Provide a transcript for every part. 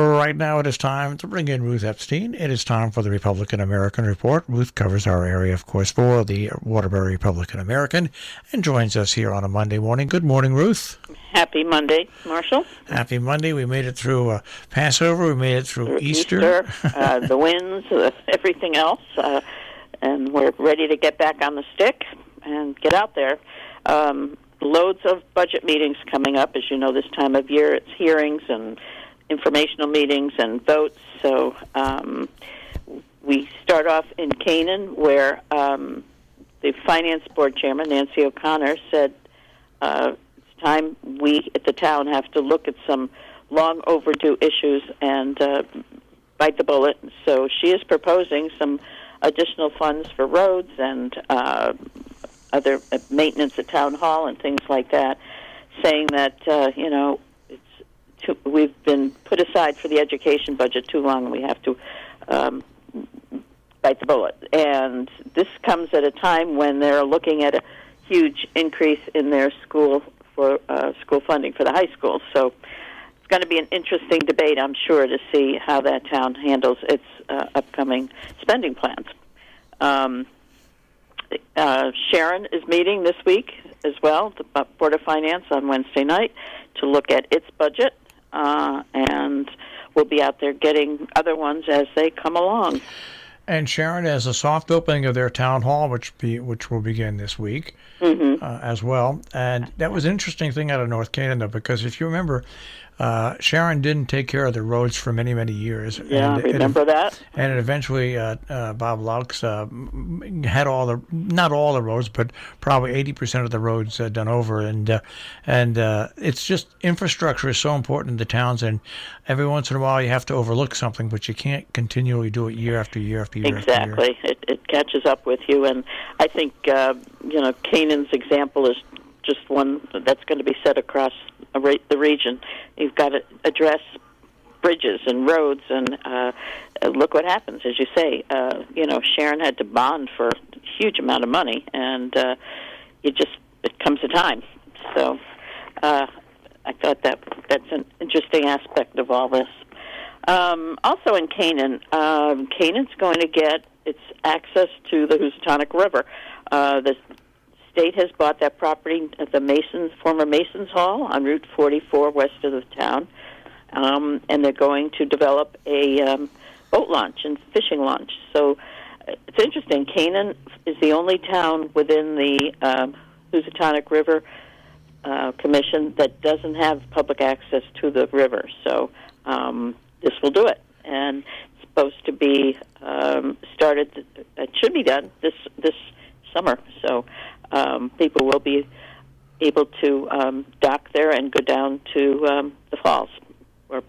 Right now it is time to bring in Ruth Epstein. It is time for the Republican American Report. Ruth covers our area, of course, for the Waterbury Republican American and joins us here on a Monday morning. Good morning, Ruth. Happy Monday, Marshall. Happy Monday. We made it through Passover. We made it through Easter. The winds, everything else. And we're ready to get back on the stick and get out there. Loads of budget meetings coming up. As you know, this time of year, it's hearings and informational meetings and votes. So we start off in Canaan, where the Finance Board Chairman, Nancy O'Connor, said it's time we at the town have to look at some long overdue issues and bite the bullet. So she is proposing some additional funds for roads and other maintenance at Town Hall and things like that, saying that, we've been put aside for the education budget too long, and we have to bite the bullet. And this comes at a time when they're looking at a huge increase in their school funding for the high schools. So it's going to be an interesting debate, I'm sure, to see how that town handles its upcoming spending plans. Sharon is meeting this week as well, the Board of Finance, on Wednesday night to look at its budget. And we'll be out there getting other ones as they come along. And Sharon has a soft opening of their town hall, which will begin this week as well. And that was an interesting thing out of North Canaan, though, because if you remember, Sharon didn't take care of the roads for many, many years. Yeah, and remember that? And eventually Bob Laux had not all the roads, but probably 80% of the roads done over. And it's just infrastructure is so important in the towns, and every once in a while you have to overlook something, but you can't continually do it year after year after year Exactly. after year. It catches up with you, and I think, Canaan's example is just one that's going to be set across the region. You've got to address bridges and roads, and look what happens, as you say. Sharon had to bond for a huge amount of money, and it comes to time. So I thought that's an interesting aspect of all this. Also in Canaan, Canaan's going to get its access to the Housatonic River. The state has bought that property at the former Masons Hall on Route 44 west of the town, and they're going to develop a boat launch and fishing launch. So it's interesting. Canaan is the only town within the Housatonic River Commission that doesn't have public access to the river. So this will do it, and it's supposed to be started. It should be done this summer. So people will be able to dock there and go down to the falls, or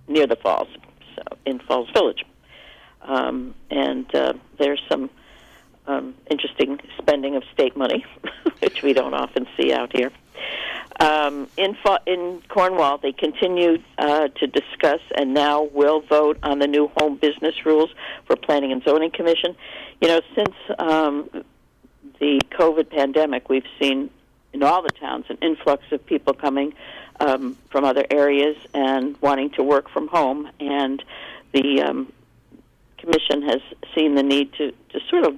near the falls, so in Falls Village. And there's some interesting spending of state money, which we don't often see out here. In Cornwall, they continue to discuss and now will vote on the new home business rules for Planning and Zoning Commission. Since the COVID pandemic, we've seen in all the towns an influx of people coming from other areas and wanting to work from home, and the Commission has seen the need to sort of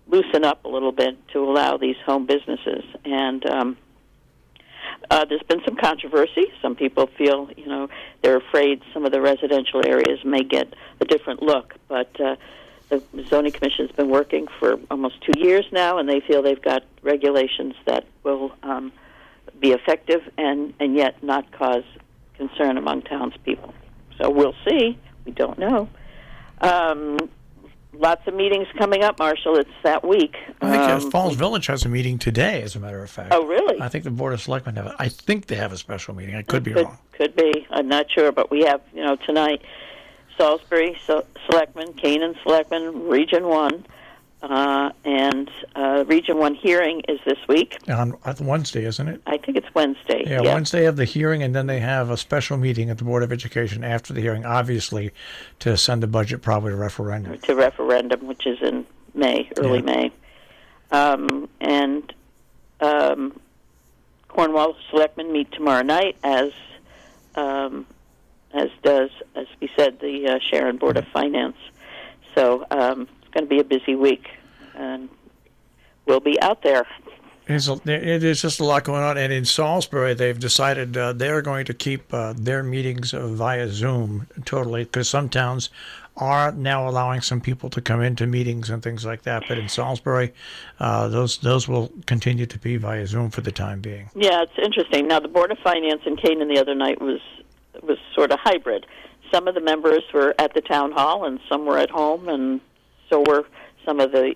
loosen up a little bit to allow these home businesses. And there's been some controversy. Some people feel, they're afraid some of the residential areas may get a different look, but the Zoning Commission has been working for almost 2 years now, and they feel they've got regulations that will be effective and yet not cause concern among townspeople. So we'll see. We don't know. Lots of meetings coming up, Marshall. It's that week. I think Falls Village has a meeting today, as a matter of fact. Oh, really? I think the Board of Selectmen I think they have a special meeting. I could be wrong. Could be. I'm not sure, but we have, tonight, Salisbury Selectmen, Canaan Selectmen, Region 1, and Region 1 hearing is this week. On Wednesday, isn't it? I think it's Wednesday. Yeah, Wednesday of the hearing, and then they have a special meeting at the Board of Education after the hearing, obviously, to send the budget probably to referendum. To referendum, which is in May, early May. And Cornwall Selectmen meet tomorrow night, as as does, as we said, the Sharon Board of Finance. So it's going to be a busy week, and we'll be out there. There's just a lot going on, and in Salisbury, they've decided they're going to keep their meetings via Zoom totally, because some towns are now allowing some people to come into meetings and things like that. But in Salisbury, those will continue to be via Zoom for the time being. Yeah, it's interesting. Now, the Board of Finance in Canaan the other night was sort of hybrid. Some of the members were at the town hall, and some were at home, and so were some of the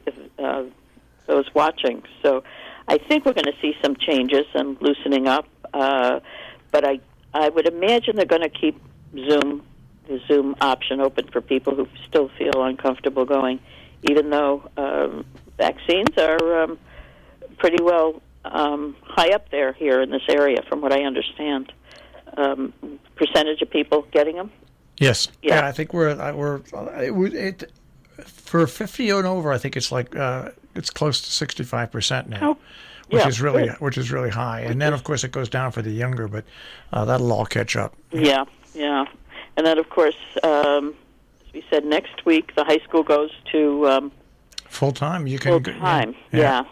those watching. So I think we're going to see some changes and loosening up, but I would imagine they're going to keep the Zoom option open for people who still feel uncomfortable going, even though vaccines are pretty well high up there here in this area, from what I understand. Percentage of people getting them? Yes. Yeah. I think we're for 50 and over. I think it's like it's close to 65% now. Oh, which yeah, is really high. And then of course it goes down for the younger, but that'll all catch up. Yeah. And then of course, as we said, next week the high school goes to full time. You can full time. Yeah.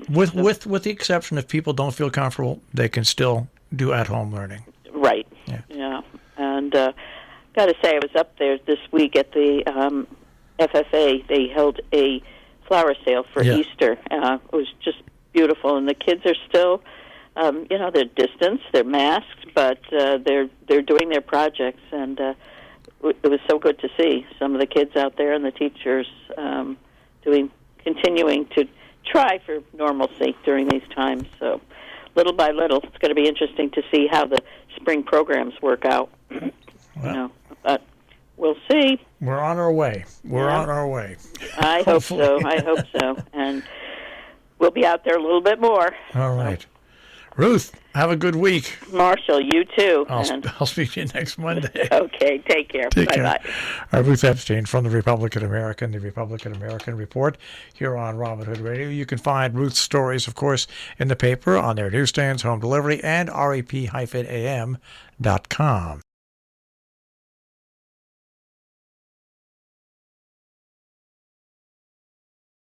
With the exception if people don't feel comfortable, they can still do at home learning. Right. Yeah. And got to say, I was up there this week at the FFA. They held a flower sale for Easter. It was just beautiful, and the kids are still, they're distanced, they're masked, but they're doing their projects, and it was so good to see some of the kids out there and the teachers continuing to try for normalcy during these times. So, little by little, it's going to be interesting to see how the spring programs work out. Well, but we'll see. We're on our way. On our way. I hope so. And we'll be out there a little bit more. All right. Ruth, have a good week. Marshall, you too. I'll speak to you next Monday. Okay, take care. Bye-bye. Ruth Epstein from the Republican American, the Republican American Report, here on Robin Hood Radio. You can find Ruth's stories, of course, in the paper, on their newsstands, home delivery, and rep-am.com.